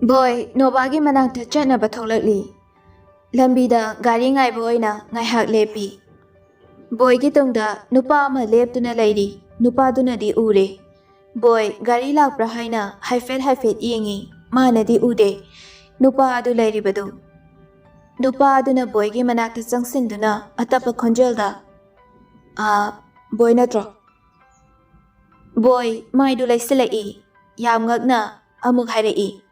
Boy, Novagi manakta chatnaba tholakli. Lambida gari ngaiba oina ngaihak lepi. Boy gi tungda nupa ama leptuna leiri. Nupa dunadi ure. Boy, gari lakpra haina haifet yengi. Manadi ude. Nupa adu leiribadu. Nupa aduna boy gi manakta changsinduna atapa khonjelda. Boy natro. Boy, maidu laisilai. Yam ngakna amuk hairei.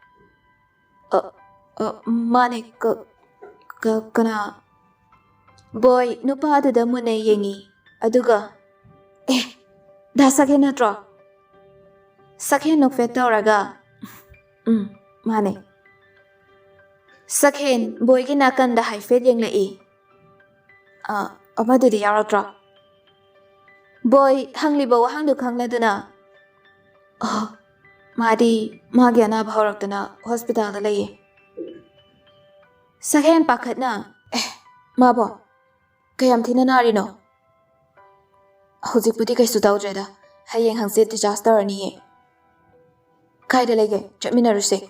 Mane kana. Boy, nupa aduda muna yengi. Aduga. Da sakhen natro. Sakhen nukfet tauraga. Mane. Sakhen, boy gi nakanda haifet yeng lai. Amadudi yaratro. Boy, hangliba wahang khangladuna. Madi magyana bhaurakdana hospital da laye. Sakhen pakhatna. Mabo. Kayam thina narino. Hujikpudi kaisu tawdreda. Hayeng hangsit disaster ani. Kaida lege chatminaruse.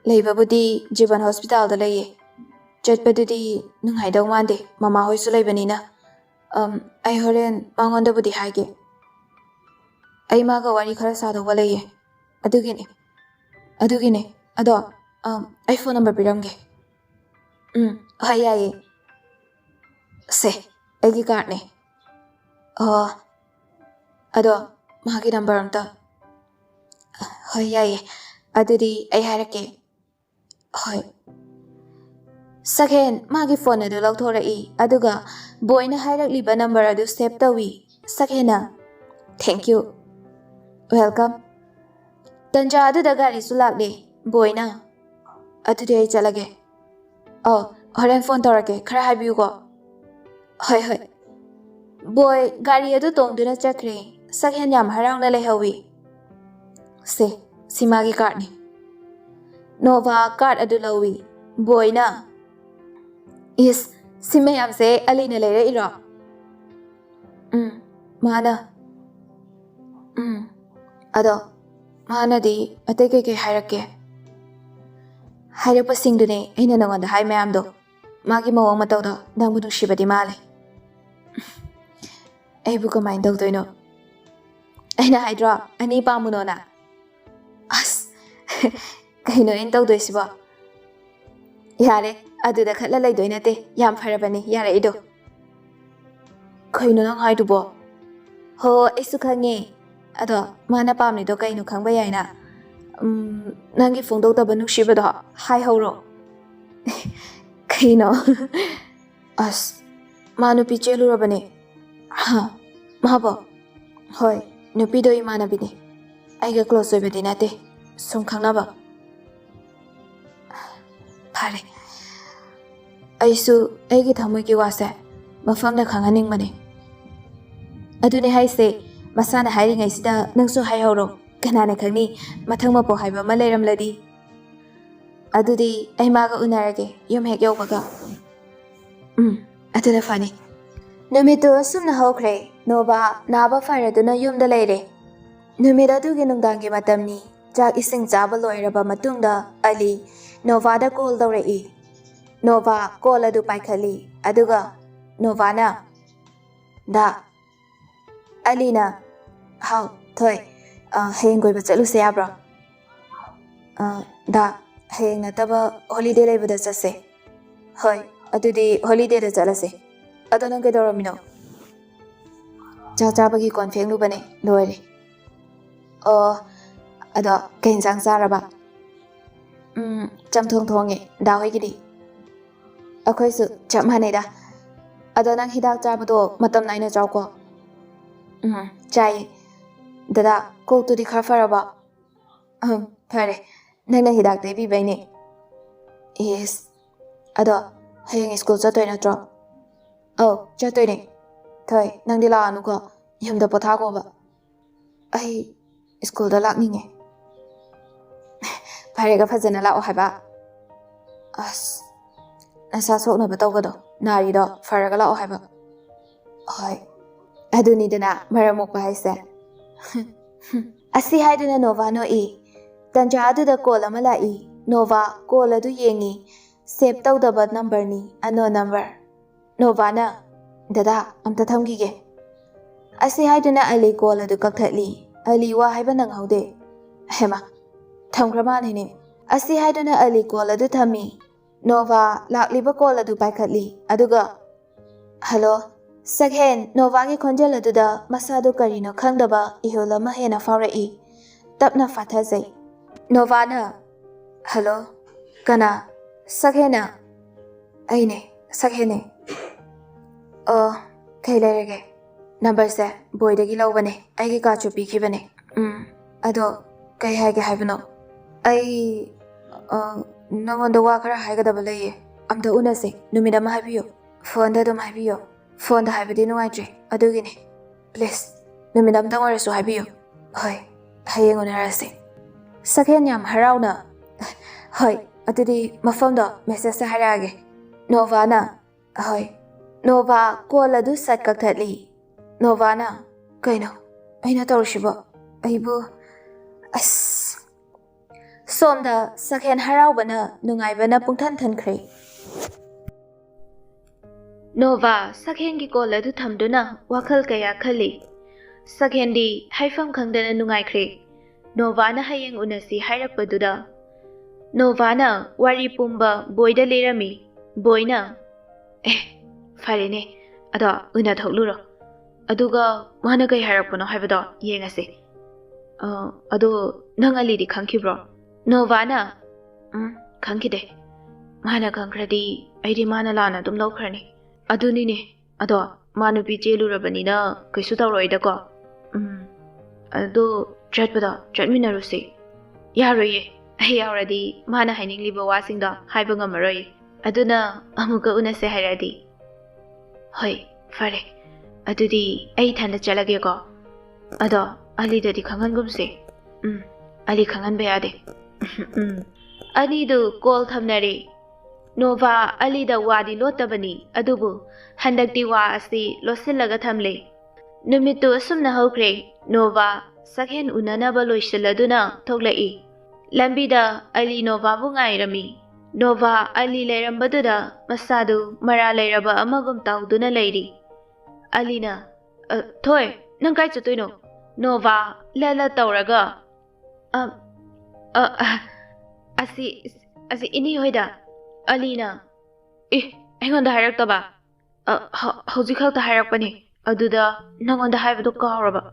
Leibabudi Jiban hospital da laye. Chatpadudi nunghaidau mande mama hoisu leibanina. Ai horen mangonda budi haige. Ai maga wari khara sado walaye. Adugine. Ado ai phone number piramge. Hayaye. Se, egi card ne. Ado magi number amta. Hayaye. Adudi ai harake. Hoy. Sakhen magi phone adu lauthorei. Aduga boy na hairakliba number adu save tawi. Sakhena. Thank you. Welcome. Tanja adu da gari sulakle. Boy na. Adudi ai chalage. Horen phone taurake. Khara habiyu ko. Hoy. Boy gari adu tongduna chakre. Sakhen yam harangna lehawi. Se, simagi card ni. Nova card adu lawi. Boy na. Is, simayam se alina lere iro. Mana. Ado, mana di atake ke hairake. Hairapa singdune aina nangonda hai mayam do. Magi mawang matawda nangbu nungshibadi male. Aibu kamain tawdoino. Aina haidra ani pamuno na. As, kaino ain tawdoisiba. Yare, aduda khatla laidoina te yam pharabani yare ido. Kaino nang haidubo. Ho, isu khange. Ado, mana pamni do kaino khangba yaina. Nangi phongdo taba nungshibado hai hauro. Kaino. As, manu pichelu rabani. Mahabo. Hoy, nupido imana bini. Aiga close oibadi nate. Sum khangnaba. Phare. Aisu aigi thamoi ki wase mafamda khanganing mane. Adune haise masana hairi ngai sida nangsu hai horo kanane khangni mathang mapo haiba ma leiramladi. Adudi ai maga unarage yum hek yobaga. Aduna fani. Numitu sumna hokre Nova naba faraduna yumda leire. Numida dugi nungdangi matamni jak ising jaba loiraba matungda Ali Novada call daurei. Nova call adu paikhali. Aduga Novana. Da. Alina. How? Thoi. Hayeng goi bachalu se yabra. Da. Hayeng nataba holiday laibada chase. Hoi. Adudi holiday da chalase. Ado nang kedoramino. Chabagi konfeng lu bane. Loire. Ado kainsang saraba. Chamthong thonge da hoigidi. Akhoi su cham haneda. Ado nang hidak chabado matam naina chawko. Chai. Dada kok tu di khar faraba. Phare. Nang na hidak debi baine. Yes. Ado hayeng school chatoi natro. Chatoi ne. Thoi nang di la anu ko yamda potha ko ba. Ai school da lakninge. Phare ga phajana la o haiba. As. Nasa sokna batawgado narido faraga la o haiba. Hoi. Aduni dana maramok ba haise. Asi haiduna Nova no I. Tanja aduda call ama lai. Nova call adu yengi. Save tawdaba number ni. Unknown number. Nova na. Dada amta thamgige. Asi haiduna Ali call adu kakthali. Ali wa haiba nanghaude. Hema. Thamkrama ne. Asi haiduna Ali call adu thami. Nova lakliba call adu paikhatli. Aduga. Hello. Sakhen Nova gi khonjal aduda masadu karino khangdaba ihola ma hena faurai. Tapna fathazai. Nova na. Hello. Kana. Sakhena. Aine. Sakhene. Kai lerege. Number se boy dagi lawbane. Aigi ka chupi khibane. Ado kai haige haibano. Ai nangonda wa khara haigadaba leye. Amda unase numida ma haibiyo. Phone da dum haibiyo. Phone da haibadi nuaitri. Adugine. Please. Numida amda ngarasu haibiyo. Hoi. Hayeng unarase. Sakhen yam harauna. Hoi. Adudi mafamda message sa harage. Nova na. Hoi. Nova call adu sat kakthali. Nova na. Kaino. Aina tawshiba. Aibu. As. Somda sakhen haraubana nungaibana pungthan thankre. Nova sakhen gi call adu thamduna wakhal kaya khali. Sakhen di haifam khangdana nungaikhre. Nova na hayeng unasi hairakpaduda. Nova na wari pumba boyda lerami. Boy na. Farene. Ada una thokluro. Aduga mana kai hairakpano haibada yengase. Ado nang ali di khangkibro. Nova na. Khangkide. Mana khangkradi aidi mana lana dum lawkhrani. Aduni ne. Ado manupi chelurabani na kaisu tawroida ko. Ado chatpada chatminarusi. Yaroye. Ai yauradi mana hainingliba wasingda haiba ngamaroye. Aduna amuka unase hairadi. Hoi, fare. Adudi ai thanda chalage ko. Ado ali dadi khangangumse. Ali khangan bayade. Ali du call thamnare. Nova ali da wadi lotabani. Adubu handakti wa asi losillaga thamle. Numitu asumna hokre. Nova sakhen unanaba loisaladuna thoklai. Lambida Ali Nova bu ngairami. Nova Ali lerambaduna masadu mara leraba amagum tawduna leiri. Alina Thoi nang kai chatoino. Nova lala tawraga. Asi ini hoida. Alina aingonda hairaktoba. Hojikhalta hairakpani. Aduda nangonda haibadu kawraba.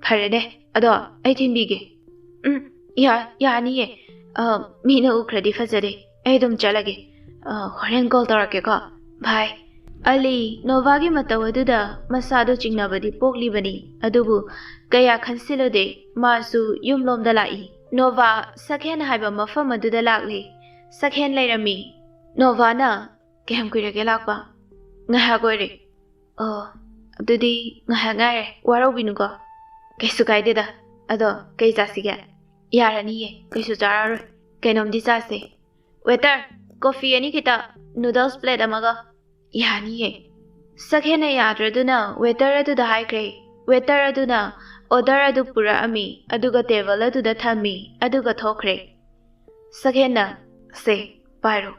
Farene. Ado ai thinbige. Yani Mina ukradi fazade. Aidum chalage. Horen call tarake ko. Bye. Ali Novagi matawaduda masado chingnabadi poklibani. Adubu kaya khansilode masu yumlom dalai. Nova sakhen haiba mafam aduda lakli. Sakhen lairami. Nova na kem kuirage lakpa. Ngaha goire. Adudi ngaha ngare warobinu ko. Kaisu kaideda. Ado kai jasiga. Yaraniye, kaisu chararoi. Kainom di chase. Waiter, coffee ani kita noodles plate amaga. Yaniye. Sakhena yadraduna waiter aduda haikre. Waiter aduna order adu pura ami. Aduga table aduda thami. Aduga thokre. Sakhena se pairo.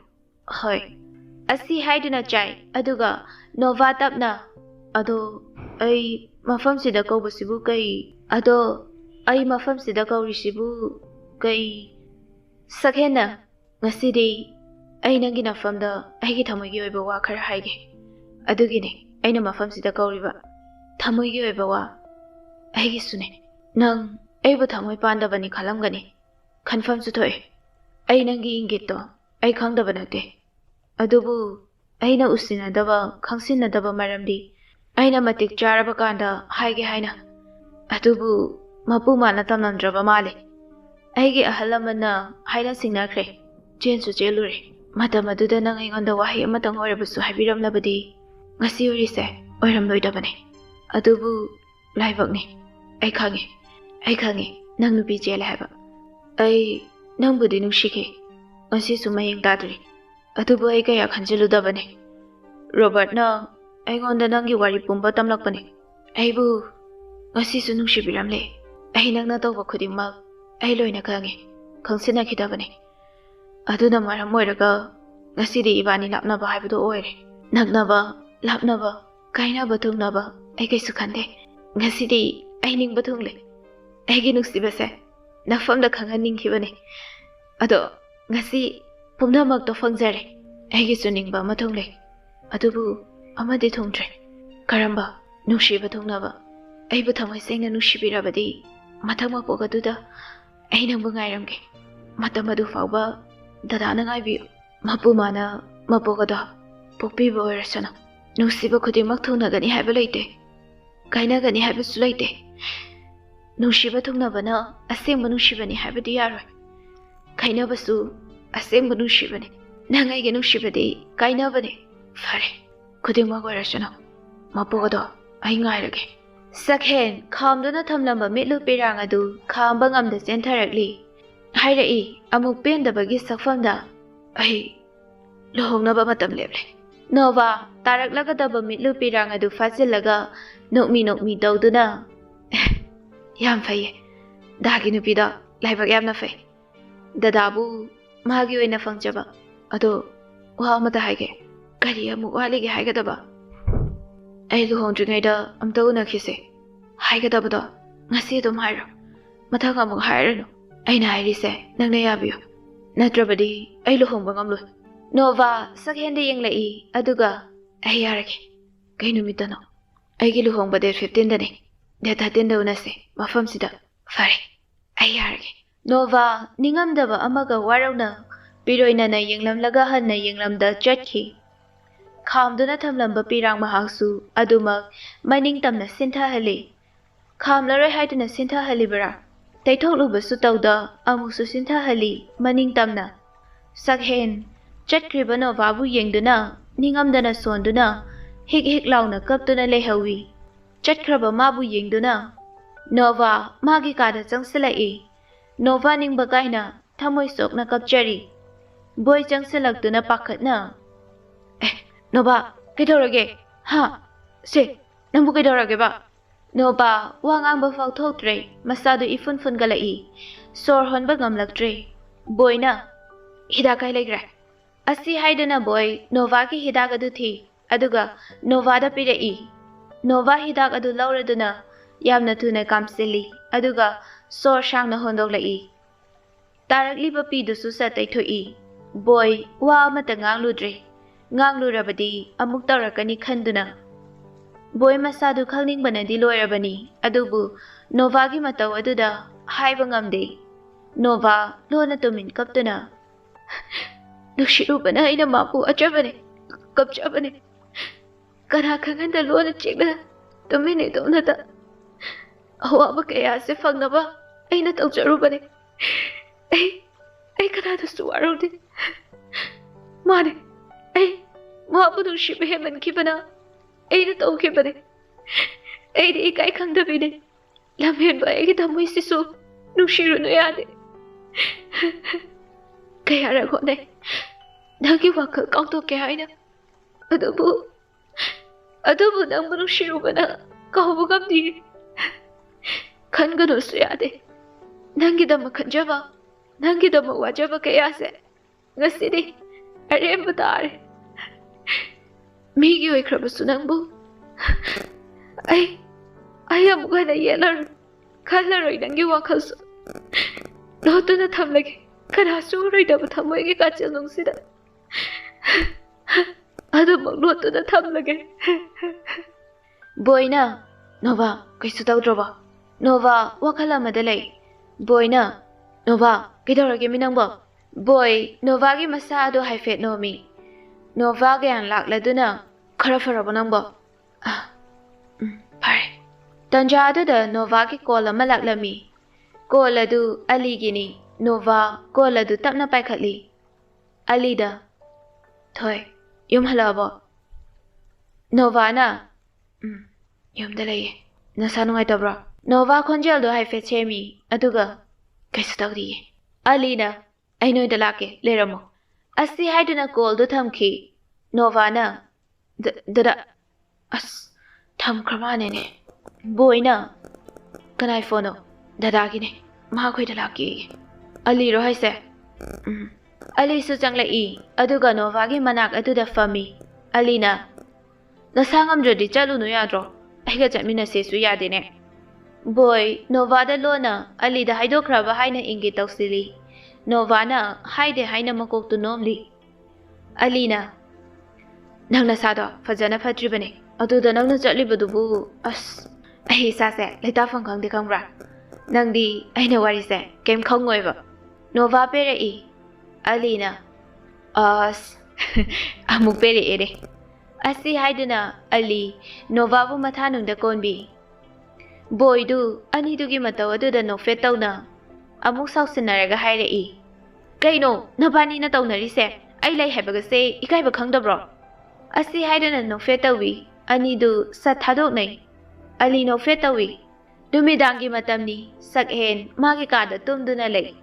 Hoi. Asi haiduna chai. Aduga Nova tapna. Ado ai mafam sida kaubasibu kai. Ado ai mafam sida kaurisibu kai. Sakhena ngasidi ai nangi nafamda aigi thamoigi oiba wa khara haige. Adugine aina mafam sida kauriba. Thamoigi oiba wa aigi sune. Nang aibu thamoi pandabani khalamgani. Confirm su thoi. Ai nangi ingito ai khangdaba nate. Adubu aina usinadaba khangsinadaba maramdi. Aina matik charaba kanda haige haina. Adubu mapu mana tamnamdraba male. Aigi ahalamana haina singnakre. Jensu jelure. Matam aduda nang aingonda wahi amatang orabasu habiramlabadi. Ngasi urise oiramloidabane. Adubu laibakni. Ai khangi. Nang nupi jele haba. Ai nang budi nushike. Ngasi sumayeng dadri. Adubu ai kaya khanjiludabane. Robert na aingonda nangi wari pumba tamlakpane. Aibu ngasi su nungsibiramle. Ai nang na tawba khudingmak ai loina khangi. ꯈꯪꯁꯤꯟꯅꯈꯤꯗꯕꯅꯤ ꯑꯗꯨꯅ ꯃꯔꯝ ꯑꯣꯏꯔꯒ ꯉꯁꯤꯗꯤ ꯏꯕꯥꯅꯤ ꯂꯥꯞꯅꯕ ꯍꯥꯏꯕꯗꯨ ꯑꯣꯏꯔꯦ ꯅꯛꯅꯕ ꯂꯥꯞꯅꯕ ꯀꯥꯏꯅꯕ ꯊꯨꯡꯅꯕ ꯑꯩ ꯀꯩꯁꯨ ꯈꯟꯗꯦ ꯉꯁꯤꯗꯤ ꯑꯩ ꯅꯤꯡꯕ ꯊꯨꯡꯂꯦ ꯑꯩꯒꯤ ꯅꯨꯡꯁꯤꯕꯁꯦ ꯅꯐꯝꯗ ꯈꯪꯍꯟꯅꯤꯡꯈꯤꯕꯅꯤ ꯑꯗꯣ ꯉꯁꯤ ꯄꯨꯝꯅꯃꯛꯇꯣ ꯐꯪꯖꯔꯦ ꯑꯩꯒꯤꯁꯨ ꯅꯤꯡꯕ ꯑꯃ ꯊꯨꯡꯂꯦ ꯑꯗꯨꯕꯨ ꯑꯃꯗꯤ ꯊꯨꯡꯗ꯭ꯔꯦ ꯀꯔꯝꯕ ꯅꯨꯡꯁꯤꯕ ꯊꯨꯡꯅꯕ ꯑꯩꯕꯨ ꯊꯃꯣꯏ ꯁꯦꯡꯅ ꯅꯨꯡꯁꯤꯕꯤꯔꯕꯗꯤ ꯃꯊꯪ ꯃꯄꯣꯛ ꯑꯗꯨꯗ ꯑꯩ ꯅꯪꯕꯨ ꯉꯥꯏꯔꯝꯒꯦ ꯃꯇꯝ ꯑꯗꯨ ꯐꯥꯎꯕ ꯗꯗꯥꯅ ꯉꯥꯏꯕꯤꯌꯨ ꯃꯄꯨ ꯃꯥꯅ ꯃꯄꯣꯛ ꯑꯗꯣ ꯄꯣꯛꯄꯤꯕ ꯑꯣꯏꯔꯁꯅꯨ ꯅꯨꯡꯁꯤꯕ ꯈꯨꯗꯤꯡꯃꯛ ꯊꯨꯡꯅꯒꯅꯤ ꯍꯥꯏꯕ ꯂꯩꯇꯦ ꯀꯥꯏꯅꯒꯅꯤ ꯍꯥꯏꯕꯁꯨ ꯂꯩꯇꯦ ꯅꯨꯡꯁꯤꯕ ꯊꯨꯡꯅꯕꯅ ꯑꯁꯦꯡꯕ ꯅꯨꯡꯁꯤꯕꯅꯤ ꯍꯥꯏꯕꯗꯤ ꯌꯥꯔꯣꯏ ꯀꯥꯏꯅꯕꯁꯨ ꯑꯁꯦꯡꯕ ꯅꯨꯡꯁꯤꯕꯅꯤ ꯅꯪ ꯑꯩꯒꯤ ꯅꯨꯡꯁꯤꯕꯗꯤ ꯀꯥꯏꯅꯕꯅꯤ ꯐꯔꯦ ꯈꯨꯗꯤꯡꯃꯛ ꯑꯣꯏꯔꯁꯅꯨ ꯃꯄꯣꯛ ꯑꯗꯣ ꯑꯩ ꯉꯥꯏꯔꯒꯦ ꯁꯛꯍꯦꯟ ꯈꯥꯝꯗꯨꯅ ꯊꯝꯂꯝꯕ ꯃꯤꯠꯂꯨ ꯄꯤꯔꯥꯡ ꯑꯗꯨ ꯈꯥꯝꯕ ꯉꯝꯗ ꯆꯦꯟꯊꯔꯛꯂꯤ ꯍꯥꯏꯔꯛꯏ ꯑꯃꯨꯛ ꯄꯦꯟꯗꯕꯒꯤ ꯁꯛꯐꯝꯗ ꯑꯩ ꯂꯨꯍꯣꯡꯅꯕ ꯃꯇꯝ ꯂꯦꯞꯂꯦ ꯅꯣꯚꯥ ꯇꯥꯔꯛꯂꯒꯗꯕ ꯃꯤꯠꯂꯨ ꯄꯤꯔꯥꯡ ꯑꯗꯨ ꯐꯥꯖꯤꯜꯂꯒ ꯅꯣꯛꯃꯤ ꯇꯧꯗꯨꯅ ꯌꯥꯝ ꯐꯩꯌꯦ ꯗꯥꯒꯤ ꯅꯨꯄꯤꯗꯣ ꯂꯥꯏꯕꯛ ꯌꯥꯝꯅ ꯐꯩ ꯗꯗꯥꯕꯨ ꯃꯥꯒꯤ ꯑꯣꯏꯅ ꯐꯪꯖꯕ ꯑꯗꯣ ꯋꯥ ꯑꯃꯇ ꯍꯥꯏꯒꯦ ꯀꯔꯤ ꯑꯃꯨꯛ ꯋꯥꯠꯂꯤꯒꯦ ꯍꯥꯏꯒꯗꯕ ꯑꯩ ꯂꯨꯍꯣꯡꯗ꯭ꯔꯤꯉꯩꯗ ꯑꯝꯇ ꯎꯅꯈꯤꯁꯦ ꯍꯥꯏꯒꯗꯕꯗꯣ ꯉꯁꯤ ꯑꯗꯨꯝ ꯍꯥꯏꯔꯣ ꯃꯊꯪ ꯑꯃꯨꯛ ꯍꯥꯏꯔꯅꯨ ꯑꯩꯅ ꯍꯥꯏꯔꯤꯁꯦ ꯅꯪꯅ ꯌꯥꯕꯤꯌꯨ ꯅꯠꯇ꯭ꯔꯕꯗꯤ ꯑꯩ ꯂꯨꯍꯣꯡꯕ ꯉꯝꯂꯣꯏ ꯅꯣꯚꯥ ꯁꯛꯍꯦꯟꯗ ꯌꯦꯡꯂꯛꯏ ꯑꯗꯨꯒ ꯑꯩ ꯌꯥꯔꯒꯦ ꯀꯩ ꯅꯨꯃꯤꯠꯇꯅꯣ ꯑꯩꯒꯤ ꯂꯨꯍꯣꯡꯕ ꯗꯦꯠ 15ꯗꯅꯤ ꯗꯦꯠ 13ꯗ ꯎꯅꯁꯦ ꯃꯐꯝꯁꯤꯗ ꯐꯔꯦ ꯑꯩ ꯌꯥꯔꯒꯦ ꯅꯣꯚꯥ ꯅꯤꯡꯉꯝꯗꯕ ꯑꯃꯒ ꯋꯥꯔꯧꯅ ꯄꯤꯔꯣꯏꯅꯅ ꯌꯦꯡꯂꯝꯂꯒ ꯍꯟꯅ ꯌꯦꯡꯂꯝꯗ ꯆꯠꯈꯤ ꯈꯥꯝꯗꯨꯅ ꯊꯝꯂꯝꯕ ꯄꯤꯔꯥꯡ ꯃꯍꯥꯛꯁꯨ ꯑꯗꯨꯃꯛ ꯃꯅꯤꯡꯇꯝꯅ ꯁꯤꯟꯊꯍꯜꯂꯤ ꯈꯥꯝꯂꯔꯣꯏ ꯍꯥꯏꯗꯨꯅ ꯁꯤꯟꯊꯍꯜꯂꯤꯕꯔꯥ ꯇꯩꯊꯣꯛꯂꯨꯕꯁꯨ ꯇꯧꯗ ꯑꯃꯨꯛꯁꯨ ꯁꯤꯟꯊꯍꯜꯂꯤ ꯃꯅꯤꯡꯇꯝꯅ ꯁꯛꯍꯦꯟ ꯆꯠꯈ꯭ꯔꯤꯕ ꯅꯣꯚꯥꯕꯨ ꯌꯦꯡꯗꯨꯅ ꯅꯤꯡꯉꯝꯗꯅ ꯁꯣꯟꯗꯨꯅ ꯍꯤꯛ ꯍꯤꯛ ꯂꯥꯎꯅ ꯀꯞꯇꯨꯅ ꯂꯩꯍꯧꯏ ꯆꯠꯈ꯭ꯔꯕ ꯃꯥꯕꯨ ꯌꯦꯡꯗꯨꯅ ꯅꯣꯚꯥ ꯃꯥꯒꯤ ꯀꯥꯗ ꯆꯪꯁꯤꯜꯂꯛꯏ ꯅꯣꯚꯥ ꯅꯤꯡꯕ ꯀꯥꯏꯅ ꯊꯃꯣꯏ ꯁꯣꯛꯅ ꯀꯞꯆꯔꯤ ꯕꯣꯏ ꯆꯪꯁꯤꯜꯂꯛꯇꯨꯅ ꯄꯥꯈꯠꯅ ꯅꯣꯚꯥ ꯀꯩꯗꯧꯔꯒꯦ ꯍꯥ ꯁꯦ ꯅꯪꯕꯨ ꯀꯩꯗꯧꯔꯒꯦꯕ ꯅꯣꯚꯥ ꯋꯥ ꯉꯥꯡꯕ ꯐꯥꯎ ꯊꯣꯛꯇ꯭ꯔꯦ ꯃꯁꯥꯗꯨ ꯏꯐꯨꯟ ꯐꯨꯟꯒꯠꯂꯛꯏ ꯁꯣꯔ ꯍꯣꯟꯕ ꯉꯝꯂꯛꯇ꯭ꯔꯦ ꯕꯣꯏꯅ ꯍꯤꯗꯥꯛ ꯀꯥꯏ ꯂꯩꯈ꯭ꯔꯦ ꯑꯁꯤ ꯍꯥꯏꯗꯨꯅ ꯕꯣꯏ ꯅꯣꯚꯥꯒꯤ ꯍꯤꯗꯥꯛ ꯑꯗꯨ ꯊꯤ ꯑꯗꯨꯒ ꯅꯣꯚꯥꯗ ꯄꯤꯔꯛꯏ ꯅꯣꯚꯥ ꯍꯤꯗꯥꯛ ꯑꯗꯨ ꯂꯧꯔꯗꯨꯅ ꯌꯥꯝꯅ ꯊꯨꯅ ꯀꯥꯝꯁꯤꯜꯂꯤ ꯑꯗꯨꯒ ꯁꯣꯔ ꯁꯥꯡꯅ ꯍꯣꯟꯗꯣꯛꯂꯛꯏ ꯇꯥꯔꯛꯂꯤꯕ ꯄꯤꯗꯨꯁꯨ ꯁꯠ ꯇꯩꯊꯣꯛꯏ ꯕꯣꯏ ꯋꯥ ꯑꯃꯇ ꯉꯥꯡꯂꯨꯗ꯭ꯔꯦ ꯉꯥꯡꯂꯨꯔꯕꯗꯤ ꯑꯃꯨꯛ ꯇꯧꯔꯛꯀꯅꯤ ꯈꯟꯗꯨꯅ ꯕꯣꯏ ꯃꯁꯥꯗꯨ ꯈꯪꯅꯤꯡꯕꯅꯗꯤ ꯂꯣꯏꯔꯕꯅꯤ ꯑꯗꯨꯕꯨ ꯅꯣꯚꯥꯒꯤ ꯃꯇꯧ ꯑꯗꯨꯗ ꯍꯥꯏꯕ ꯉꯝꯗꯦ ꯅꯣꯚꯥ ꯂꯣꯟꯅ ꯇꯨꯃꯤꯟ ꯀꯞꯇꯨꯅ ꯅꯨꯡꯁꯤꯔꯨꯕꯅ ꯑꯩꯅ ꯃꯥꯕꯨ ꯑꯆꯕꯅꯦ ꯀꯞꯆꯕꯅꯦ ꯀꯅꯥ ꯈꯪꯍꯟꯗ ꯂꯣꯟꯅ ꯆꯦꯛꯅ ꯇꯨꯃꯤꯟꯅ ꯏꯇꯣꯝꯅꯇ ꯑꯋꯥꯕ ꯀꯌꯥꯁꯦ ꯐꯪꯅꯕ ꯑꯩꯅ ꯇꯧꯖꯔꯨꯕꯅꯦ ꯑꯩ ꯀꯅꯥꯗꯁꯨ ꯋꯥꯔꯧꯗꯦ ꯃꯥꯅꯦ ꯑꯩ ꯃꯥꯕꯨ ꯅꯨꯡꯁꯤꯕ ꯍꯦꯟꯃꯟꯈꯤꯕꯅ ꯑꯩꯅ ꯇꯧꯈꯤꯕꯅꯦ ꯑꯩꯗꯤ ꯏꯀꯥꯏ ꯈꯪꯗꯕꯤꯅꯦ ꯂꯝꯍꯦꯟꯕ ꯑꯩꯒꯤ ꯊꯃꯣꯏꯁꯤꯁꯨ ꯅꯨꯡꯁꯤꯔꯨꯅꯨ ꯌꯥꯗꯦ ꯀꯌꯥꯔꯛ ꯍꯣꯠꯅꯩ ꯅꯪꯒꯤ ꯋꯥꯈꯜ ꯀꯥꯎꯊꯣꯛꯀꯦ ꯍꯥꯏꯅ ꯑꯗꯨꯕꯨ ꯅꯪꯕꯨ ꯅꯨꯡꯁꯤꯔꯨꯕꯅ ꯀꯥꯎꯕ ꯉꯝꯗꯤꯌꯦ ꯈꯟꯒꯅꯨꯁꯨ ꯌꯥꯗꯦ ꯅꯪꯒꯤꯗꯃꯛ ꯈꯟꯖꯕ ꯅꯪꯒꯤꯗꯃꯛ ꯋꯥꯖꯕ ꯀꯌꯥꯁꯦ ꯉꯁꯤꯗꯤ ꯑꯔꯦꯝꯕ ꯇꯥꯔꯦ ꯃꯤꯒꯤ ꯑꯣꯏꯈ꯭ꯔꯕꯁꯨ ꯅꯪꯕꯨ ꯑꯩ ꯑꯃꯨꯛ ꯍꯟꯅ ꯌꯦꯠꯂꯔꯣꯏ ꯈꯜꯂꯔꯣꯏ ꯅꯪꯒꯤ ꯋꯥꯈꯜꯁꯨ ꯂꯣꯠꯇꯨꯅ ꯊꯝꯂꯒꯦ ꯀꯅꯥꯁꯨ ꯎꯔꯣꯏꯗꯕ ꯊꯃꯣꯏꯒꯤ ꯀꯥꯆꯤꯜ ꯅꯨꯡꯁꯤꯗ ꯑꯗꯨꯃꯛ ꯂꯣꯠꯇꯨꯅ ꯊꯝꯂꯒꯦ ꯕꯣꯏꯅ ꯅꯣꯚꯥ ꯀꯩꯁꯨ ꯇꯧꯗ꯭ꯔꯕꯣ ꯅꯣꯚꯥ ꯋꯥꯈꯜ ꯑꯃꯗ ꯂꯩ ꯕꯣꯏꯅ ꯅꯣꯚꯥ ꯀꯩꯗꯧꯔꯒꯦ ꯃꯤ ꯅꯪꯕꯣ ꯕꯣꯏ ꯅꯣꯚꯥꯒꯤ ꯃꯁꯥ ꯑꯗꯨ ꯍꯥꯏꯐꯦꯠ ꯅꯣꯝꯃꯤ ꯅꯣꯚꯥ ꯒ꯭ꯌꯥꯟ ꯂꯥꯛꯂꯗꯨꯅ ꯈꯔ ꯐꯔꯕꯣ ꯅꯪꯕꯣ ꯐꯔꯦ ꯇꯟꯖꯥ ꯑꯗꯨꯗ ꯅꯣꯚꯥꯒꯤ ꯀꯣꯜ ꯑꯃ ꯂꯥꯛꯂꯝꯃꯤ ꯀꯣꯜ ꯑꯗꯨ ꯑꯂꯤꯒꯤꯅꯤ ꯅꯣꯚꯥ ꯀꯣꯜ ꯑꯗꯨ ꯇꯞꯅ ꯄꯥꯏꯈꯠꯂꯤ ꯑꯂꯤꯗ ꯊꯣꯏ ꯌꯨꯝ ꯍꯜꯂꯛꯑꯕꯣ ꯅꯣꯚꯥꯅ ꯌꯨꯝꯗ ꯂꯩꯌꯦ ꯅꯁꯥ ꯅꯨꯡꯉꯥꯏꯇꯕ꯭ꯔꯣ ꯅꯣꯚꯥ ꯈꯣꯟꯖꯦꯜꯗꯣ ꯍꯥꯏꯐꯦꯠ ꯁꯦꯝꯃꯤ ꯑꯗꯨꯒ ꯀꯩꯁꯨ ꯇꯧꯗꯤꯌꯦ ꯑꯂꯤꯅ ꯑꯩ ꯅꯣꯏꯗ ꯂꯥꯛꯀꯦ ꯂꯩꯔꯝꯃꯣ ꯑꯁꯤ ꯍꯥꯏꯗꯨꯅ ꯀꯣꯜꯗꯨ ꯊꯝꯈꯤ ꯅꯣꯚꯥꯅ ꯗꯗꯥ ꯑꯁ ꯊꯝꯈ꯭ꯔ ꯃꯥꯅꯦꯅꯦ ꯕꯣꯏꯅ ꯀꯅꯥꯏ ꯐꯣꯟꯅꯣ ꯗꯗꯥꯒꯤꯅꯦ ꯃꯥꯈꯣꯏꯗ ꯂꯥꯛꯀꯦꯌꯦ ꯑꯂꯤꯔꯣ ꯍꯥꯏꯁꯦ? ꯑꯂꯤꯁꯨ ꯆꯪꯂꯛꯏ ꯑꯗꯨꯒ ꯅꯣꯚꯥꯒꯤ ꯃꯅꯥꯛ ꯑꯗꯨꯗ ꯐꯝꯃꯤ꯫ ꯑꯂꯤꯅ "ꯅꯁꯥ ꯉꯝꯗ꯭ꯔꯗꯤ ꯆꯠꯂꯨꯅꯨ ꯌꯥꯗ꯭ꯔꯣ? ꯑꯩꯒ ꯆꯠꯃꯤꯟꯅꯁꯦꯁꯨ ꯌꯥꯗꯦꯅꯦ." ꯕꯣꯏ ꯅꯣꯚꯥꯗ ꯂꯣꯟꯅ ꯑꯂꯤꯗ ꯍꯥꯏꯗꯣꯛꯈ꯭ꯔꯕ ꯍꯥꯏꯅ ꯏꯪꯒꯤꯠ ꯇꯧꯁꯤꯜꯂꯤ꯫ ꯅꯣꯚꯥꯅ ꯍꯥꯏꯗꯦ ꯍꯥꯏꯅ ꯃꯀꯣꯛꯇꯨ ꯅꯣꯝꯂꯤ꯫ ꯑꯂꯤꯅ "ꯅꯪ ꯅꯁꯥꯗꯣ ꯐꯖꯅ ꯐꯠꯇ꯭ꯔꯤꯕꯅꯦ. ꯑꯗꯨꯗ ꯅꯪꯅ ꯆꯠꯂꯤꯕꯗꯨꯕꯨ ꯑꯁ ꯑꯩ ꯏꯁꯥꯁꯦ ꯂꯩꯇꯥꯐꯝ ꯈꯪꯗꯦ ꯈꯪꯕ꯭ꯔꯥ? ꯅꯪꯗꯤ ꯑꯩꯅ ꯋꯥꯔꯤꯁꯦ ꯀꯩꯝ ꯈꯪꯉꯣꯏꯕ." ꯅꯣꯚꯥ ꯄꯦꯔꯛꯏ꯫ ꯑꯂꯤꯅ "ꯑꯁ ꯑꯃꯨꯛ ꯄꯦꯔꯛꯑꯦꯅꯦ." ꯑꯁꯤ ꯍꯥꯏꯗꯨꯅ ꯑꯂꯤ ꯅꯣꯚꯥꯕꯨ ꯃꯊꯥꯅꯨꯡꯗ ꯀꯣꯟꯕꯤ꯫ ꯕꯣꯏꯗꯨ ꯑꯅꯤꯗꯨꯒꯤ ꯃꯇꯧ ꯑꯗꯨꯗ ꯅꯣꯛꯐꯦꯠ ꯇꯧꯅ ꯑꯃꯨꯛ ꯁꯥꯎꯁꯤꯟꯅꯔꯒ ꯍꯥꯏꯔꯛꯏ꯫ "ꯀꯩꯅꯣ ꯅꯕꯥꯅꯤꯅ ꯇꯧꯅꯔꯤꯁꯦ? ꯑꯩ ꯂꯩ ꯍꯥꯏꯕꯒꯁꯦ ꯏꯀꯥꯏꯕ ꯈꯪꯗꯕ꯭ꯔꯣ?" ꯑꯁꯤ ꯍꯥꯏꯗꯨꯅ ꯅꯣꯛꯐꯦꯠ ꯇꯧꯏ꯫ ꯑꯅꯤꯗꯨ ꯁꯠ ꯊꯥꯗꯣꯛꯅꯩ꯫ ꯑꯂꯤ ꯅꯣꯛꯐꯦꯠ ꯇꯧꯏ꯫ ꯅꯨꯃꯤꯗꯥꯡꯒꯤ ꯃꯇꯝꯅꯤ꯫ ꯁꯛꯍꯦꯟ ꯃꯥꯒꯤ ꯀꯥꯗ ꯇꯨꯝꯗꯨꯅ ꯂꯩ꯫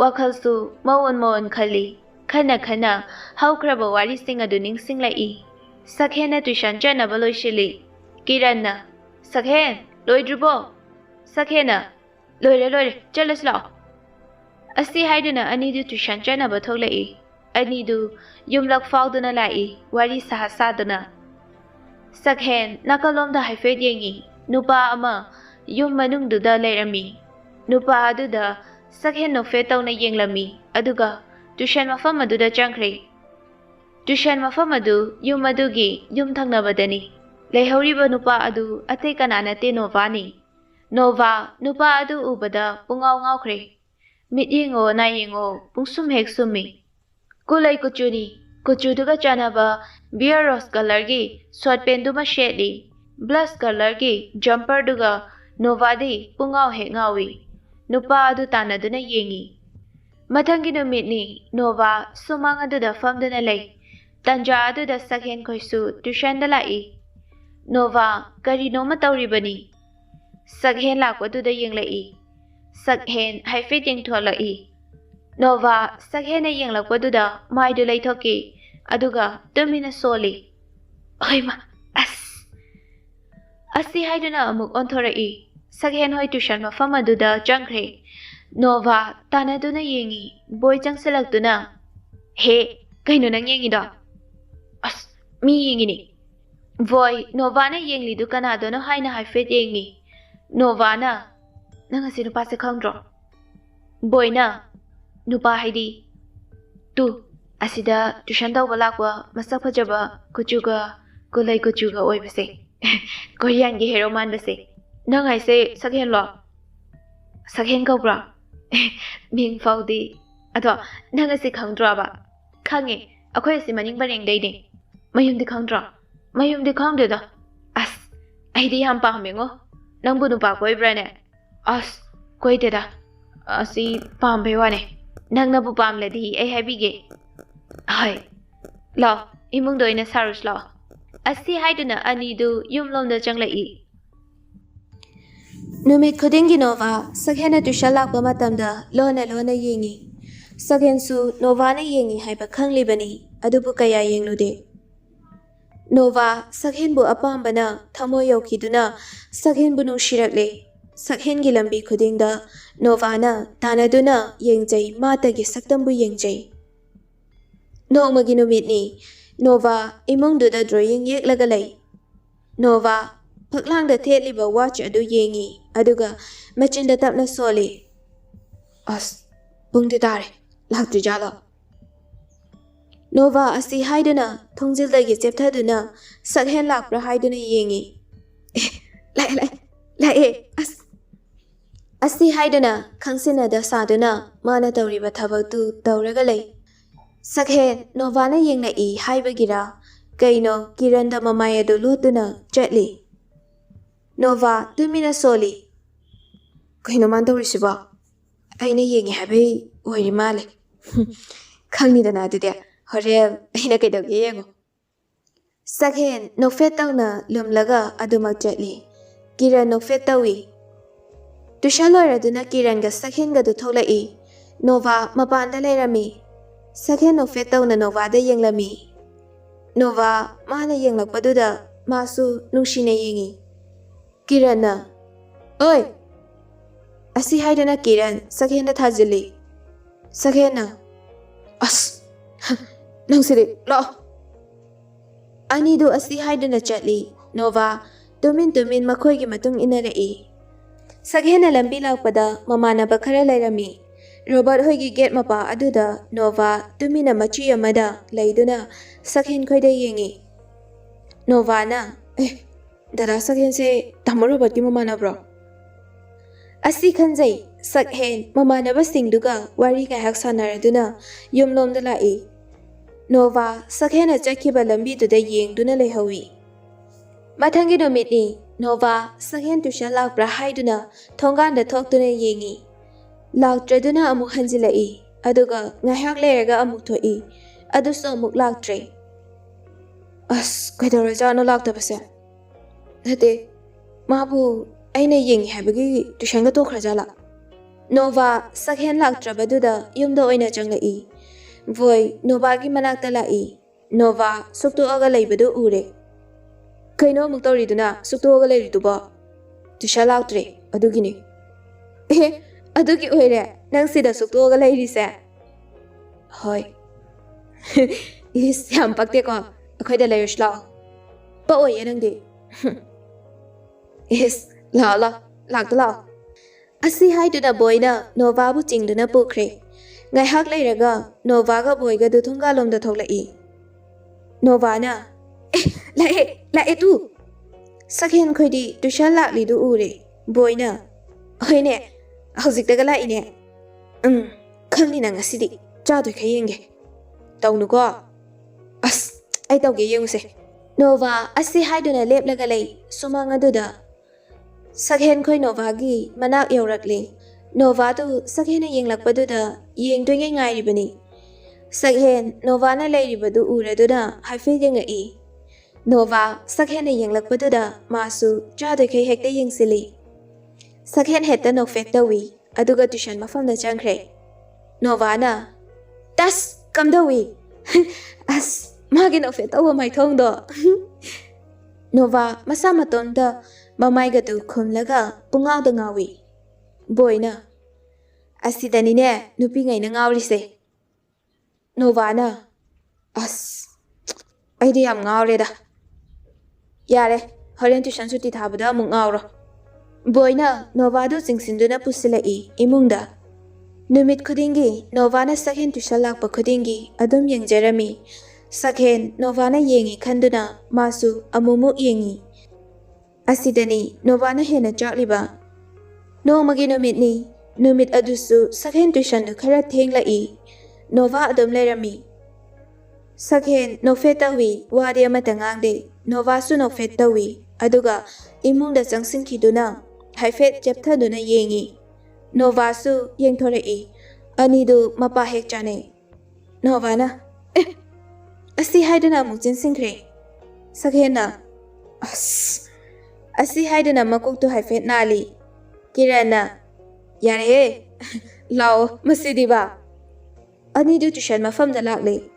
ꯋꯥꯈꯜꯁꯨ ꯃꯑꯣꯟ ꯈꯜꯂꯤ꯫ ꯈꯟꯅ ꯍꯧꯈ꯭ꯔꯕ ꯋꯥꯔꯤꯁꯤꯡ ꯑꯗꯨ ꯅꯤꯡꯁꯤꯡꯂꯛꯏ꯫ ꯁꯛꯍꯦꯟꯅ ꯇ꯭ꯌꯨꯁꯟ ꯆꯠꯅꯕ ꯂꯣꯏꯁꯤꯜꯂꯤ꯫ ꯀꯤꯔꯟꯅ "ꯁꯛꯍꯦꯟ ꯂꯣꯏꯗ꯭ꯔꯤꯕꯣ?" ꯁꯛꯍꯦꯟꯅ "ꯂꯣꯏꯔꯦ ꯆꯠꯂꯁꯤ ꯂꯥꯛꯑꯣ." ꯑꯁꯤ ꯍꯥꯏꯗꯨꯅ ꯑꯅꯤꯗꯨ ꯇ꯭ꯌꯨꯁꯟ ꯆꯠꯅꯕ ꯊꯣꯛꯂꯛꯏ꯫ ꯑꯅꯤꯗꯨ ꯌꯨꯝꯂꯛ ꯐꯥꯎꯗꯨꯅ ꯂꯥꯛꯏ ꯋꯥꯔꯤ ꯁꯥꯗꯨꯅ꯫ ꯁꯛꯍꯦꯟ ꯅꯥꯀꯜꯂꯣꯝꯗ ꯍꯥꯏꯐꯦꯠ ꯌꯦꯡꯉꯤ꯫ ꯅꯨꯄꯥ ꯑꯃ ꯌꯨꯝ ꯃꯅꯨꯡꯗꯨꯗ ꯂꯩꯔꯝꯃꯤ꯫ ꯅꯨꯄꯥ ꯑꯗꯨꯗ ꯁꯛꯍꯦꯟ ꯅꯣꯛꯐꯦꯠ ꯇꯧꯅ ꯌꯦꯡꯂꯝꯃꯤ ꯑꯗꯨꯒ ꯇ꯭ꯌꯨꯁꯟ ꯃꯐꯝ ꯑꯗꯨꯗ ꯆꯪꯈ꯭ꯔꯦ꯫ ꯇ꯭ꯌꯨꯁꯟ ꯃꯐꯝ ꯑꯗꯨ ꯌꯨꯝ ꯑꯗꯨꯒꯤ ꯌꯨꯝꯊꯪꯅꯕꯗꯅꯤ꯫ ꯂꯩꯍꯧꯔꯤꯕ ꯅꯨꯄꯥ ꯑꯗꯨ ꯑꯇꯩ ꯀꯅꯥ ꯅꯠꯇꯦ ꯅꯣꯚꯥꯅꯤ꯫ ꯅꯣꯚꯥ ꯅꯨꯄꯥ ꯑꯗꯨ ꯎꯕꯗ ꯄꯨꯡꯉꯥꯎ ꯉꯥꯎꯈ꯭ꯔꯦ꯫ ꯃꯤꯠꯌꯦꯡꯑꯣ ꯅꯥꯌꯦꯡꯑꯣ ꯄꯨꯡꯁꯨꯝ ꯍꯦꯛ ꯁꯨꯝꯃꯤ꯫ ꯀꯨꯂꯩ ꯀꯨꯆꯨꯅꯤ꯫ ꯀꯨꯆꯨꯗꯨꯒ ꯆꯥꯟꯅꯕ ꯕꯤꯌꯔ ꯔꯣꯁ ꯀꯂꯔꯒꯤ ꯁꯣꯔꯠ ꯄꯦꯟꯗꯨꯃ ꯁꯦꯠꯂꯤ꯫ ꯕ꯭ꯂꯁ ꯀꯂꯔꯒꯤ ꯖꯝꯄꯔꯗꯨꯒ ꯅꯣꯚꯥꯗꯤ ꯄꯨꯡꯉꯥꯎ ꯍꯦꯛ ꯉꯥꯎꯏ꯫ ꯅꯨꯄꯥ ꯑꯗꯨ ꯇꯥꯟꯅꯗꯨꯅ ꯌꯦꯡꯉꯤ꯫ ꯃꯊꯪꯒꯤ ꯅꯨꯃꯤꯠꯅꯤ꯫ ꯅꯣꯚꯥ ꯁꯨꯃꯥꯡ ꯑꯗꯨꯗ ꯐꯝꯗꯨꯅ ꯂꯩ꯫ ꯇꯟꯖꯥ ꯑꯗꯨꯗ ꯁꯛꯍꯦꯟ ꯈꯣꯏꯁꯨ ꯇ꯭ꯌꯨꯁꯟꯗ ꯂꯥꯛꯏ꯫ ꯅꯣꯚꯥ ꯀꯔꯤꯅꯣꯃ ꯇꯧꯔꯤꯕꯅꯤ꯫ ꯁꯛꯍꯦꯟ ꯂꯥꯛꯄꯗꯨꯗ ꯌꯦꯡꯂꯛꯏ꯫ ꯁꯛꯍꯦꯟ ꯍꯥꯏꯐꯦꯠ ꯌꯦꯡꯊꯣꯂꯛꯏ꯫ ꯅꯣꯚꯥ ꯁꯛꯍꯦꯟꯅ ꯌꯦꯡꯂꯛꯄꯗꯨꯗ ꯃꯥꯏꯗꯨ ꯂꯩꯊꯣꯛꯈꯤ ꯑꯗꯨꯒ ꯇꯨꯃꯤꯟꯅ ꯁꯣꯜꯂꯤ꯫ "ꯑꯣꯏꯃꯥ ꯑꯁ!" ꯑꯁꯤ ꯍꯥꯏꯗꯨꯅ ꯑꯃꯨꯛ ꯑꯣꯟꯊꯣꯔꯛꯏ꯫ ꯁꯛꯍꯦꯟ ꯍꯣꯏ ꯇ꯭ꯌꯨꯁꯟ ꯃꯐꯝ ꯑꯗꯨꯗ ꯆꯪꯈ꯭ꯔꯦ꯫ ꯅꯣꯚꯥ ꯇꯥꯟꯅꯗꯨꯅ ꯌꯦꯡꯉꯤ꯫ ꯕꯣꯏ ꯆꯪꯁꯤꯜꯂꯛꯇꯨꯅ "ꯍꯦ ꯀꯩꯅꯣ ꯅꯪ ꯌꯦꯡꯉꯤꯗꯣ?" "ꯑꯁ ꯃꯤ ꯌꯦꯡꯉꯤꯅꯤ." ꯕꯣꯏ ꯅꯣꯚꯥꯅ ꯌꯦꯡꯂꯤꯗꯨ ꯀꯅꯥꯗꯅꯣ ꯍꯥꯏꯅ ꯍꯥꯏꯐꯦꯠ ꯌꯦꯡꯉꯤ꯫ ꯅꯣꯚꯥꯅ "ꯅꯪ ꯑꯁꯤ ꯅꯨꯄꯥꯁꯦ ꯈꯪꯗ꯭ꯔꯣ?" ꯕꯣꯏꯅ "ꯅꯨꯄꯥ ꯍꯥꯏꯗꯤ?" "ꯇꯨ ꯑꯁꯤꯗ ꯇ꯭ꯌꯨꯁꯟ ꯇꯧꯕ ꯂꯥꯛꯄ ꯃꯁꯛ ꯐꯖꯕ ꯀꯨꯆꯨꯒ ꯀꯨꯂꯩ ꯀꯨꯆꯨꯒ ꯑꯣꯏꯕꯁꯦ ꯀꯣꯔꯤꯌꯥꯟꯒꯤ ꯍꯦꯔꯣ ꯃꯥꯟꯕꯁꯦ ꯅꯪ ꯍꯥꯏꯁꯦ ꯁꯛꯍꯦꯟꯂꯣ?" "ꯁꯛꯍꯦꯟ ꯀꯧꯕ꯭ꯔꯥ?" "ꯃꯤꯡ ꯐꯥꯎꯗꯤ." "ꯑꯗꯣ ꯅꯪ ꯑꯁꯤ ꯈꯪꯗ꯭ꯔꯣꯕ?" "ꯈꯪꯉꯦ ꯑꯩꯈꯣꯏ ꯑꯁꯤ ꯃꯅꯤꯡ ꯄꯔꯦꯡꯗꯩꯅꯦ." "ꯃꯌꯨꯝꯗꯤ ꯈꯪꯗ꯭ꯔꯣ?" "ꯃꯌꯨꯝꯗꯤ ꯈꯪꯗꯦꯗ." "ꯑꯁ ꯑꯩꯗꯤ ꯌꯥꯝ ꯄꯥꯝꯃꯦꯉꯣ." "ꯅꯪꯕꯨ ꯅꯨꯄꯥ ꯀꯣꯏꯕ꯭ꯔꯥꯅꯦ?" "ꯑꯁ ꯀꯣꯏꯗꯦꯗ." "ꯑꯁꯤ ꯄꯥꯝꯕꯩ ꯋꯥꯅꯦ." "ꯅꯪꯅꯕꯨ ꯄꯥꯝꯂꯗꯤ ꯑꯩ ꯍꯥꯏꯕꯤꯒꯦ." "ꯍꯣꯏ ꯂꯥꯛꯑꯣ ꯏꯃꯨꯡꯗ ꯑꯣꯏꯅ ꯁꯥꯔꯨꯁꯤ ꯂꯥꯛꯑꯣ." ꯑꯁꯤ ꯍꯥꯏꯗꯨꯅ ꯑꯅꯤꯗꯨ ꯌꯨꯝꯂꯣꯝꯗ ꯆꯪꯂꯛꯏ꯫ ꯅꯨꯃꯤꯠ ꯈꯨꯗꯤꯡꯒꯤ ꯅꯣꯚꯥ ꯁꯛꯍꯦꯟꯅ ꯇ꯭ꯌꯨꯁꯟ ꯂꯥꯛꯄ ꯃꯇꯝꯗ ꯂꯣꯟꯅ ꯌꯦꯡꯉꯤ꯫ ꯁꯛꯍꯦꯟꯁꯨ ꯅꯣꯚꯥꯅ ꯌꯦꯡꯉꯤ ꯍꯥꯏꯕ ꯈꯪꯂꯤꯕꯅꯤ ꯑꯗꯨꯕꯨ ꯀꯌꯥ ꯌꯦꯡꯂꯨꯗꯦ꯫ ꯅꯣꯚꯥ ꯁꯛꯍꯦꯟꯕꯨ ꯑꯄꯥꯝꯕꯅ ꯊꯃꯣꯏ ꯌꯧꯈꯤꯗꯨꯅ ꯁꯛꯍꯦꯟꯕꯨ ꯅꯨꯡꯁꯤꯔꯛꯂꯦ꯫ ꯁꯛꯍꯦꯟꯒꯤ ꯂꯝꯕꯤ ꯈꯨꯗꯤꯡꯗ ꯅꯣꯚꯥꯅ ꯇꯥꯟꯅꯗꯨꯅ ꯌꯦꯡꯖꯩ ꯃꯥꯇꯒꯤ ꯁꯛꯇꯝꯕꯨ ꯌꯦꯡꯖꯩ꯫ ꯅꯣꯡꯃꯒꯤ ꯅꯨꯃꯤꯠꯅꯤ꯫ ꯅꯣꯚꯥ ꯏꯃꯨꯡꯗꯨꯗ ꯗ꯭ꯔꯣꯌꯤꯡ ꯌꯦꯛꯂꯒ ꯂꯩ꯫ ꯅꯣꯚꯥ ꯐꯛꯂꯥꯡꯗ ꯊꯦꯠꯂꯤꯕ ꯋꯥꯆ ꯑꯗꯨ ꯌꯦꯡꯉꯤ ꯑꯗꯨꯒ ꯃꯆꯤꯟꯗ ꯇꯞꯅ ꯁꯣꯜꯂꯤ꯫ "ꯑꯁ ꯄꯨꯡꯗꯤ ꯇꯥꯔꯦ ꯂꯥꯛꯇ꯭ꯔꯤꯖꯥꯠꯂꯣ?" ꯅꯣꯚꯥ ꯑꯁꯤ ꯍꯥꯏꯗꯨꯅ ꯊꯣꯡꯖꯤꯜꯗꯒꯤ ꯆꯦꯞꯊꯗꯨꯅ ꯁꯛꯍꯦꯟ ꯂꯥꯛꯄ꯭ꯔꯥ ꯍꯥꯏꯗꯨꯅ ꯌꯦꯡꯉꯤ꯫ "ꯂꯥꯛꯑꯦ ꯑꯁ!" ꯑꯁꯤ ꯍꯥꯏꯗꯨꯅ ꯈꯪꯁꯤꯟꯅꯗ ꯁꯥꯗꯨꯅ ꯃꯥꯅ ꯇꯧꯔꯤꯕ ꯊꯕꯛꯇꯨ ꯇꯧꯔꯒ ꯂꯩ꯫ ꯁꯛꯍꯦꯟ ꯅꯣꯚꯥꯅ ꯌꯦꯡꯂꯛꯏ ꯍꯥꯏꯕꯒꯤꯔ ꯀꯩꯅꯣ ꯀꯤꯔꯟꯗ ꯃꯃꯥꯏ ꯑꯗꯨ ꯂꯣꯠꯇꯨꯅ ꯆꯠꯂꯤ꯫ ꯅꯣꯚꯥ ꯇꯨꯃꯤꯟꯅ ꯁꯣꯜꯂꯤ꯫ "ꯀꯩꯅꯣ ꯃꯥꯅ ꯇꯧꯔꯤꯁꯤꯕꯣ? ꯑꯩꯅ ꯌꯦꯡꯉꯤ ꯍꯥꯏꯕꯩ ꯑꯣꯏꯔꯤ ꯃꯥꯜꯂꯦ." "ꯈꯪꯅꯤꯗꯅ ꯑꯗꯨꯗꯤ ꯍꯣꯔꯦꯟ ꯑꯩꯅ ꯀꯩꯗꯧꯒꯦ ꯌꯦꯡꯉꯣ." ꯁꯛꯍꯦꯟ ꯅꯣꯛꯐꯦꯠ ꯇꯧꯅ ꯂꯨꯝꯂꯒ ꯑꯗꯨꯃꯛ ꯆꯠꯂꯤ꯫ ꯀꯤꯔꯟ ꯅꯣꯛꯐꯦꯠ ꯇꯧꯏ꯫ ꯇ꯭ꯌꯨꯁꯟ ꯂꯣꯏꯔꯗꯨꯅ ꯀꯤꯔꯟꯒ ꯁꯛꯍꯦꯟꯒꯗꯨ ꯊꯣꯛꯂꯛꯏ꯫ ꯅꯣꯚꯥ ꯃꯄꯥꯟꯗ ꯂꯩꯔꯝꯃꯤ꯫ ꯁꯛꯍꯦꯟ ꯅꯣꯛꯐꯦꯠ ꯇꯧꯅ ꯅꯣꯚꯥꯗ ꯌꯦꯡꯂꯝꯃꯤ꯫ ꯅꯣꯚꯥ ꯃꯥꯅ ꯌꯦꯡꯂꯛꯄꯗꯨꯗ ꯃꯥꯁꯨ ꯅꯨꯡꯁꯤꯅ ꯌꯦꯡꯉꯤ꯫ ꯀꯤꯔꯟꯅ "ꯑꯣꯏ!" ꯑꯁꯤ ꯍꯥꯏꯗꯨꯅ ꯀꯤꯔꯟ ꯁꯛꯍꯦꯟꯗ ꯊꯥꯖꯤꯜꯂꯤ꯫ Sakhenna as nang siri lo ani do asi haidana chatli Nova tumin makhoi gi matung inarei Sakhenna lambi lakpada mamanaba khara lairami Robert hoigi gate mapa aduda Nova tumina machi amada leiduna Sakhen khoida yengi Nova na dada Sakhen se tamu Robert gi mamanabro Asi khanjai Sakhen mamanaba singduga wari ga hak sanaraduna yumlom da lai Nova Sakhena chakhiba lambi tu da yengduna lehawi Mathangi nomit ni Nova Sakhen tuition lakbra haiduna thongan da thoktuna yengi Laktraduna amuk hanjilai aduga ngahak lerega amuk thoi aduso amuk laktre As kaidara jano laktabase Nate mabu aina yengi habagi tuition ga tokhrajala Nova Sakhen laktrabaduda yumda oina changlai Voi Nova gi manakta lai Nova sukto aga leibadu ure Kaino muktoriduna sukto aga leiriduba Tusha laktre adugini adugi oire nang sida sukto aga leirise Hoi Is yam pakte ko akhoida leirish lao Pa oye nangdi Is la lakta lao Asi haiduna boina Nova bu chingduna pukre Ngai hak leiraga Nova ga boiga du thunga lomda thoklai Nova na la tu Sakhen khoidi tuition lakli du ure boina hoine hojik daga la ine khangni na ngasidi cha doi khayenge tawnu ko as ai tawge yenguse Nova asi haiduna leplaga lei sumanga duda Sakhen khoi Nova gi manak yaurakli Nova tu Sakhena yenglakpaduda yengdoingai ngairibani Sakhen Nova na leiribadu uraduna haife yengai Nova Sakhena yenglakpaduda masu jadoi khai hekta yengsili Sakhen hetta no fektawi aduga tuition mafamda changkhre Nova na tas kamdawi as magi no fektawa mai thongdo Nova masa matonda mamai ga tu khumlaga pungau da ngawi Boina Asidani ne nupi ngai na ngawrise Nova na as aidi am ngawre da Yare horen tuition suti thabada mung ngawro Boina Nova du jingsinduna pusilai imungda Numit khudingi Nova na Sakhen tuition lakpa khudingi adum yengjerami Sakhen Nova na yengi khanduna masu amumu yengi Asidani Nova na hena chakliba No magi numit adusu Sakhen tuition du khara thenglai Nova adum lerami Sakhen no fetawi wadi amata ngangde Nova su no fetawi aduga imungda changsinkhiduna haifet chepthaduna yengi Nova su yengthorei anidu mapa hek chane Nova na asi haiduna mukjin singkhre Sakhen na asi haiduna makuk tu haifet nali Kirana Yare lao masidi ba Ani du tuition mafamda lakli